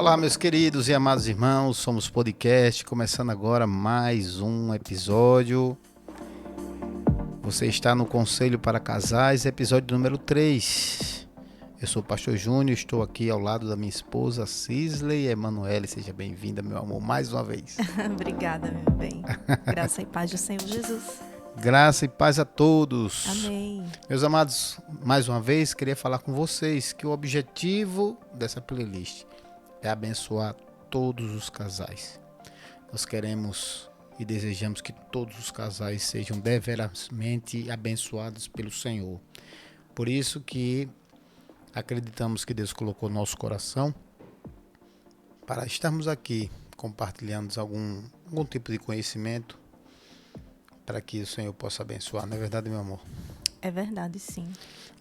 Olá, meus queridos e amados irmãos, somos podcast, começando agora mais um episódio. Você está no Conselho para Casais, episódio número 3. Eu sou o pastor Júnior, estou aqui ao lado da minha esposa Cisley Emanuele. Seja bem-vinda, meu amor, mais uma vez. Obrigada, meu bem. Graça e paz do Senhor Jesus. Graça e paz a todos. Amém. Meus amados, mais uma vez, queria falar com vocês que o objetivo dessa playlist é abençoar todos os casais. Nós queremos e desejamos que todos os casais sejam deveramente abençoados pelo Senhor. Por isso que acreditamos que Deus colocou no nosso coração para estarmos aqui compartilhando algum tipo de conhecimento para que o Senhor possa abençoar. Não é verdade, meu amor? É verdade, sim.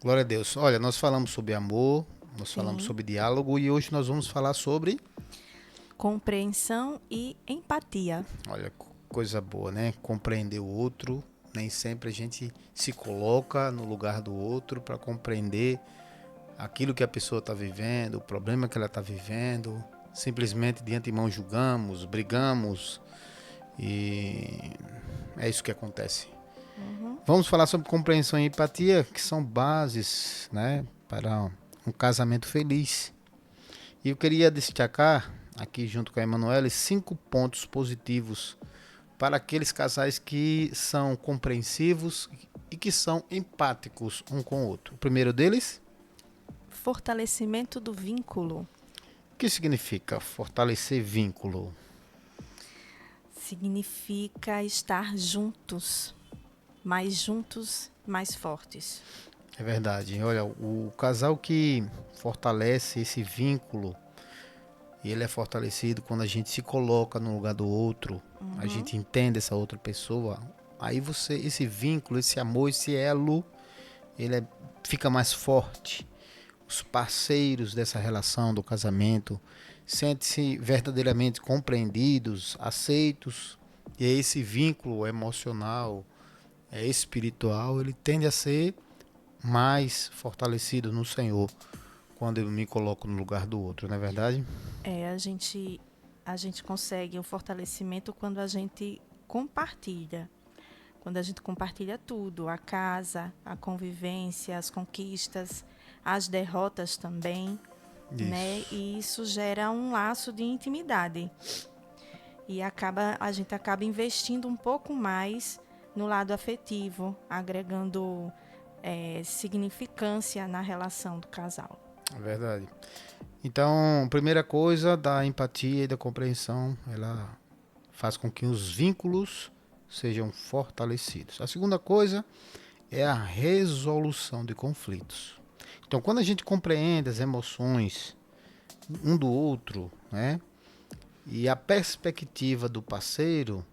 Glória a Deus. Olha, nós falamos sobre amor, nós falamos sobre diálogo e hoje nós vamos falar sobre compreensão e empatia. Olha, coisa boa, né? Compreender o outro. Nem sempre a gente se coloca no lugar do outro para compreender aquilo que a pessoa está vivendo, o problema que ela está vivendo. Simplesmente de antemão julgamos, brigamos e é isso que acontece. Vamos falar sobre compreensão e empatia, que são bases, né, para um casamento feliz. E eu queria destacar aqui junto com a Emanuele 5 pontos positivos para aqueles casais que são compreensivos e que são empáticos um com o outro. O primeiro deles? Fortalecimento do vínculo. O que significa fortalecer vínculo? Significa estar juntos, mais fortes. É verdade. Olha, o casal que fortalece esse vínculo, ele é fortalecido quando a gente se coloca no lugar do outro, a gente entende essa outra pessoa. Aí esse vínculo, esse amor, esse elo, fica mais forte. Os parceiros dessa relação do casamento sentem-se verdadeiramente compreendidos, aceitos. E esse vínculo emocional, espiritual, ele tende a ser mais fortalecido no Senhor quando eu me coloco no lugar do outro, não é verdade? A gente consegue um fortalecimento quando a gente compartilha. Quando a gente compartilha tudo, a casa, a convivência, as conquistas, as derrotas também, né? E isso gera um laço de intimidade. E a gente acaba investindo um pouco mais no lado afetivo, agregando significância na relação do casal. É verdade. Então, a primeira coisa da empatia e da compreensão, ela faz com que os vínculos sejam fortalecidos. A segunda coisa é a resolução de conflitos. Então, quando a gente compreende as emoções um do outro, né, e a perspectiva do parceiro,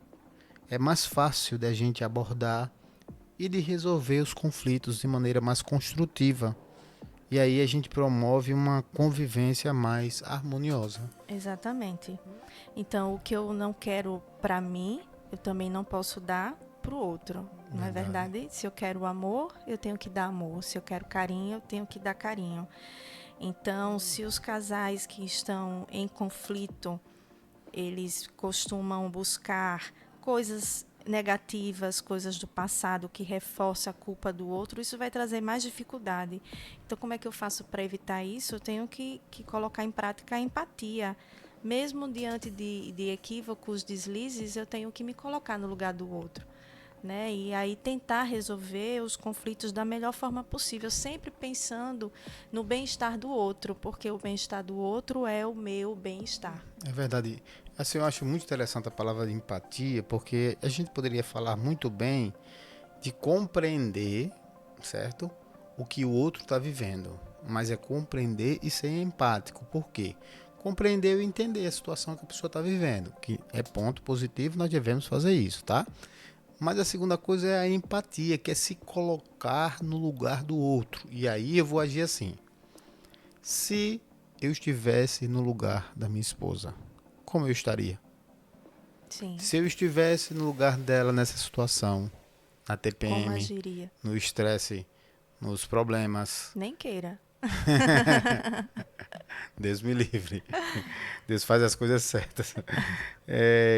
é mais fácil da gente abordar e de resolver os conflitos de maneira mais construtiva. E aí a gente promove uma convivência mais harmoniosa. Exatamente. Então, o que eu não quero para mim, eu também não posso dar para o outro. Não é verdade? Se eu quero amor, eu tenho que dar amor. Se eu quero carinho, eu tenho que dar carinho. Então, se os casais que estão em conflito, eles costumam buscar coisas negativas, coisas do passado que reforçam a culpa do outro, isso vai trazer mais dificuldade. Então, como é que eu faço para evitar isso? Eu tenho que colocar em prática a empatia. Mesmo diante de equívocos, deslizes, eu tenho que me colocar no lugar do outro, né? E aí tentar resolver os conflitos da melhor forma possível, sempre pensando no bem-estar do outro, porque o bem-estar do outro é o meu bem-estar. É verdade. Assim, eu acho muito interessante a palavra de empatia, porque a gente poderia falar muito bem de compreender, certo? O que o outro está vivendo. Mas é compreender e ser empático. Por quê? Compreender e entender a situação que a pessoa está vivendo, que é ponto positivo, nós devemos fazer isso, tá? Mas a segunda coisa é a empatia, que é se colocar no lugar do outro. E aí eu vou agir assim. Se eu estivesse no lugar da minha esposa, como eu estaria? Sim. Se eu estivesse no lugar dela nessa situação, na Como TPM, agiria? no estresse, nos problemas, Nem queira. Deus me livre. Deus faz as coisas certas.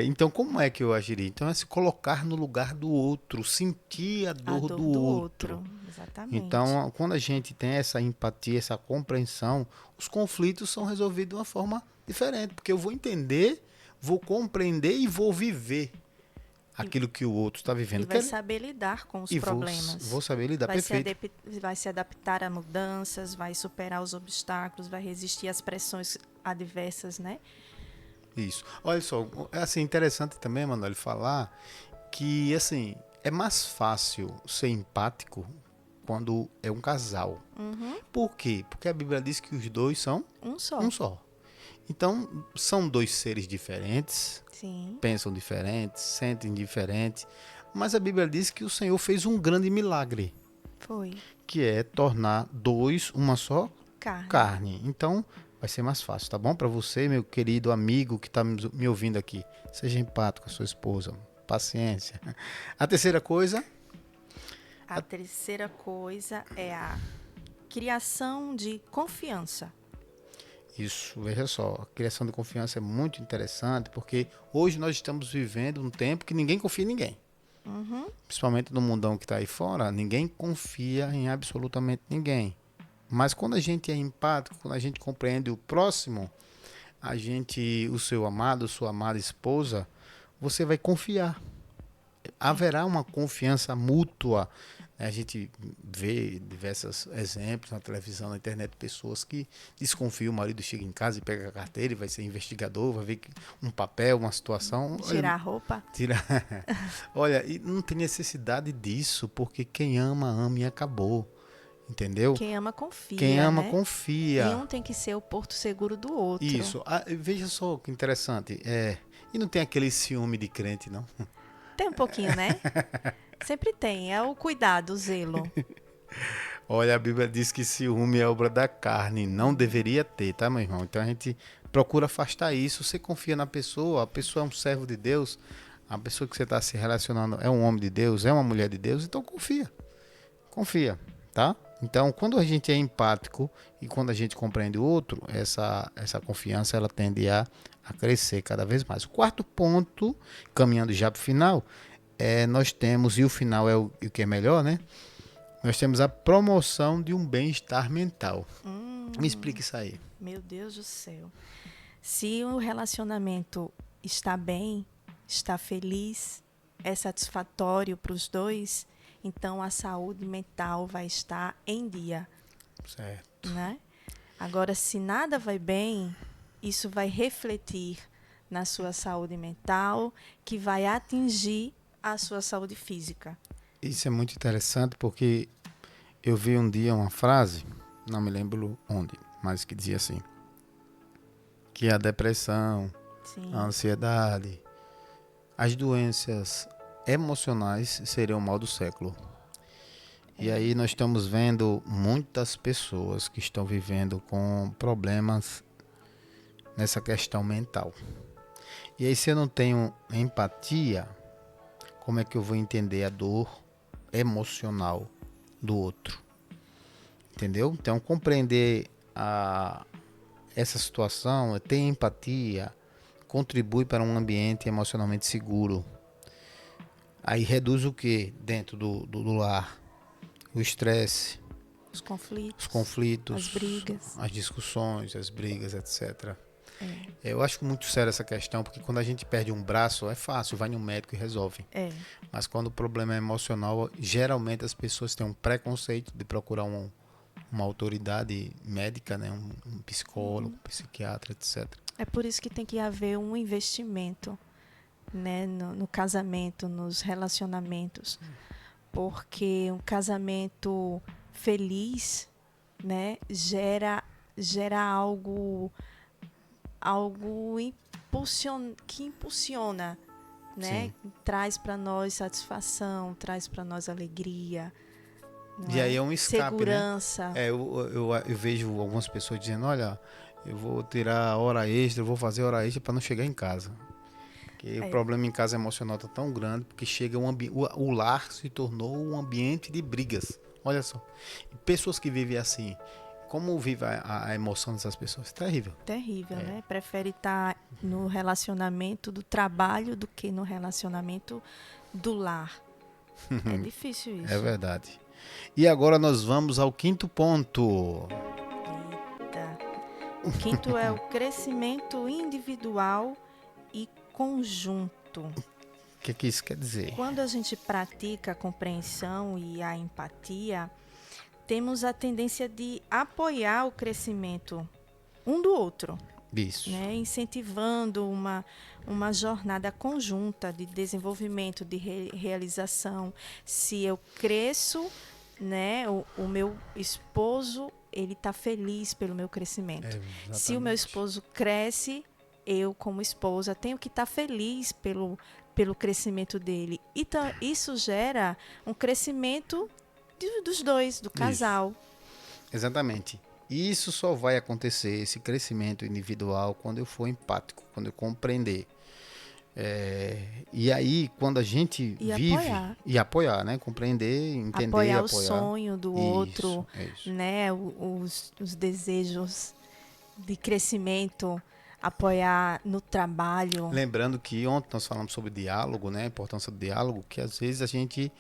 Então, como é que eu agiria? Então, é se colocar no lugar do outro, sentir a A dor dor do do outro. outro, exatamente. Então, quando a gente tem essa empatia, essa compreensão, os conflitos são resolvidos de uma forma diferente, porque eu vou entender, vou compreender e vou viver E, aquilo que o outro está e vivendo. vai saber lidar com os E problemas. vou saber lidar. Vai se, Perfeito. vai se adaptar a mudanças, vai superar os obstáculos, vai resistir às pressões adversas, né? Isso. Olha só, é assim, interessante também, Manoel, falar que, assim, é mais fácil ser empático quando é um casal. Uhum. Por quê? Porque a Bíblia diz que os dois são Um só. um só. Então, são dois seres diferentes, Sim. pensam diferentes, sentem diferente, mas a Bíblia diz que o Senhor fez um grande milagre, Foi. que é tornar dois uma só carne. Então, vai ser mais fácil, tá bom? Para você, meu querido amigo que está me ouvindo aqui, seja empático com a sua esposa, paciência. A terceira coisa, A terceira coisa é a criação de confiança. isso, veja só, a criação de confiança é muito interessante, porque hoje nós estamos vivendo um tempo que ninguém confia em ninguém. Uhum. Principalmente no mundão que está aí fora, ninguém confia em absolutamente ninguém. Mas quando a gente é empático, quando a gente compreende o próximo, o seu amado, sua amada esposa, você vai confiar. Haverá uma confiança mútua. A gente vê diversos exemplos na televisão, na internet, pessoas que desconfiam, o marido chega em casa e pega a carteira e vai ser investigador, vai ver um papel, uma situação. Tirar a roupa. Tira. Olha, e não tem necessidade disso, porque quem ama, ama e acabou. Entendeu? Quem ama, confia, Quem ama, né? confia. E um tem que ser o porto seguro do outro. Isso. Veja só que interessante. E não tem aquele ciúme de crente, não? Tem um pouquinho, né? Sempre tem. É o cuidado, o zelo. Olha, a Bíblia diz que ciúme é obra da carne. Não deveria ter, tá, meu irmão? Então a gente procura afastar isso. Você confia na pessoa, a pessoa é um servo de Deus, a pessoa que você está se relacionando é um homem de Deus, é uma mulher de Deus, então confia. Confia, tá? Então, quando a gente é empático e quando a gente compreende o outro, essa confiança ela tende a crescer cada vez mais. O quarto ponto, caminhando já para o final, nós temos, e o final é o que é melhor, né? Nós temos a promoção de um bem-estar mental. Me explica isso aí. Meu Deus do céu. Se o relacionamento está bem, está feliz, é satisfatório para os dois, então a saúde mental vai estar em dia, Certo. né? Agora, se nada vai bem, isso vai refletir na sua saúde mental, que vai atingir a sua saúde física. Isso é muito interessante porque eu vi um dia uma frase, não me lembro onde, mas que dizia assim, que a depressão, Sim. a ansiedade, as doenças emocionais seriam o mal do século. E aí nós estamos vendo muitas pessoas que estão vivendo com problemas nessa questão mental. E aí se eu não tenho empatia, como é que eu vou entender a dor emocional do outro? Entendeu? Então compreender essa situação, ter empatia, contribui para um ambiente emocionalmente seguro. Aí reduz o que dentro do lar? O estresse, Os conflitos, as brigas, as discussões, as brigas, etc. É. Eu acho muito sério essa questão, porque quando a gente perde um braço, é fácil, vai no médico e resolve. Mas quando o problema é emocional, geralmente as pessoas têm um preconceito de procurar uma autoridade médica, né? um psicólogo, psiquiatra, etc. É por isso que tem que haver um investimento, né, no casamento, nos relacionamentos. Porque um casamento feliz, né, gera algo que impulsiona, né? Sim. Traz para nós satisfação, traz para nós alegria. E aí é um escape, segurança. né? Eu vejo algumas pessoas dizendo, olha, eu vou tirar hora extra, eu vou fazer hora extra para não chegar em casa. Porque o problema em casa emocional está tão grande, porque chega o lar se tornou um ambiente de brigas. Olha só. E pessoas que vivem assim, como vive a emoção dessas pessoas? Terrível. Terrível, né? Prefere estar no relacionamento do trabalho do que no relacionamento do lar. É difícil isso. É verdade. E agora nós vamos ao quinto ponto. Eita. O quinto é o crescimento individual e conjunto. O que isso quer dizer? Quando a gente pratica a compreensão e a empatia, temos a tendência de apoiar o crescimento um do outro. Isso. Né? Incentivando uma jornada conjunta de desenvolvimento, de realização. Se eu cresço, né, o meu esposo ele está feliz pelo meu crescimento. Se o meu esposo cresce, eu como esposa tenho que estar feliz pelo crescimento dele. Então, isso gera um crescimento dos dois, do casal. Isso. Exatamente. Isso só vai acontecer, esse crescimento individual, quando eu for empático, quando eu compreender. E aí, quando a gente vive... Apoiar, né? Compreender, entender, apoiar o sonho do outro, isso. Né? Os desejos de crescimento, apoiar no trabalho. Lembrando que ontem nós falamos sobre diálogo, né? A importância do diálogo, que às vezes a gente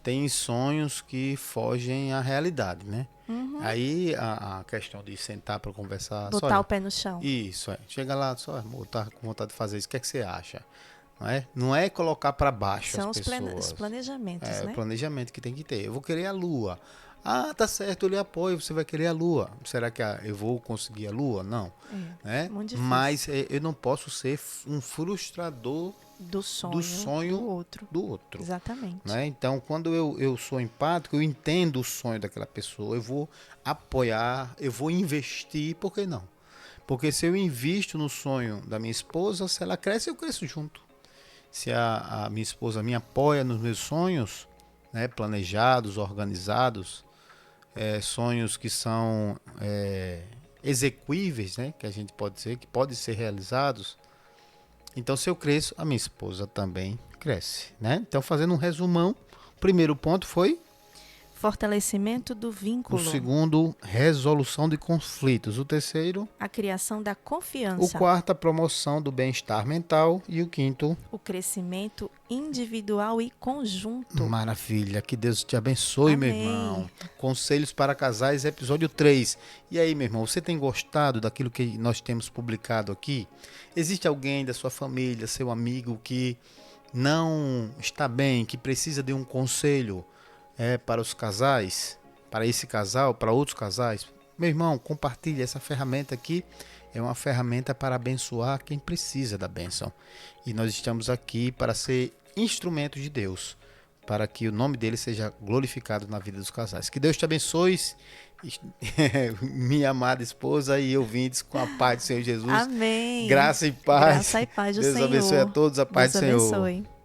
tem sonhos que fogem à realidade, né? Uhum. Aí a questão de sentar para conversar... Botar o pé no chão. Isso, Chega lá, só, amor, tá com vontade de fazer isso, o que é que você acha? Não é colocar para baixo São as pessoas. os planejamentos, né? O planejamento que tem que ter. Eu vou querer a lua. Ah, tá certo, eu lhe apoio, você vai querer a lua. Será que eu vou conseguir a lua? Não. Muito difícil. Mas eu não posso ser um frustrador do sonho do outro. Exatamente. Né? Então, quando eu sou empático, eu entendo o sonho daquela pessoa, eu vou apoiar, eu vou investir, por que não? Porque se eu invisto no sonho da minha esposa, se ela cresce, eu cresço junto. Se a minha esposa me apoia nos meus sonhos, né, planejados, organizados, sonhos que são execuíveis, né, que a gente pode dizer, que podem ser realizados. Então, se eu cresço, a minha esposa também cresce, né? Então, fazendo um resumão, o primeiro ponto foi... fortalecimento do vínculo. O segundo, resolução de conflitos. O terceiro... a criação da confiança. O quarto, a promoção do bem-estar mental. E o quinto... o crescimento individual e conjunto. Maravilha, que Deus te abençoe, Amém. Meu irmão. Conselhos para casais, episódio 3. E aí, meu irmão, você tem gostado daquilo que nós temos publicado aqui? Existe alguém da sua família, seu amigo, que não está bem, que precisa de um conselho para os casais, para esse casal, para outros casais? Meu irmão, compartilhe essa ferramenta aqui. É uma ferramenta para abençoar quem precisa da bênção. E nós estamos aqui para ser instrumentos de Deus, para que o nome dele seja glorificado na vida dos casais. Que Deus te abençoe, minha amada esposa e ouvintes, com a paz do Senhor Jesus. Amém. Graça e paz. Graça e paz do Deus Senhor. abençoe a todos, a paz do Senhor. Abençoe.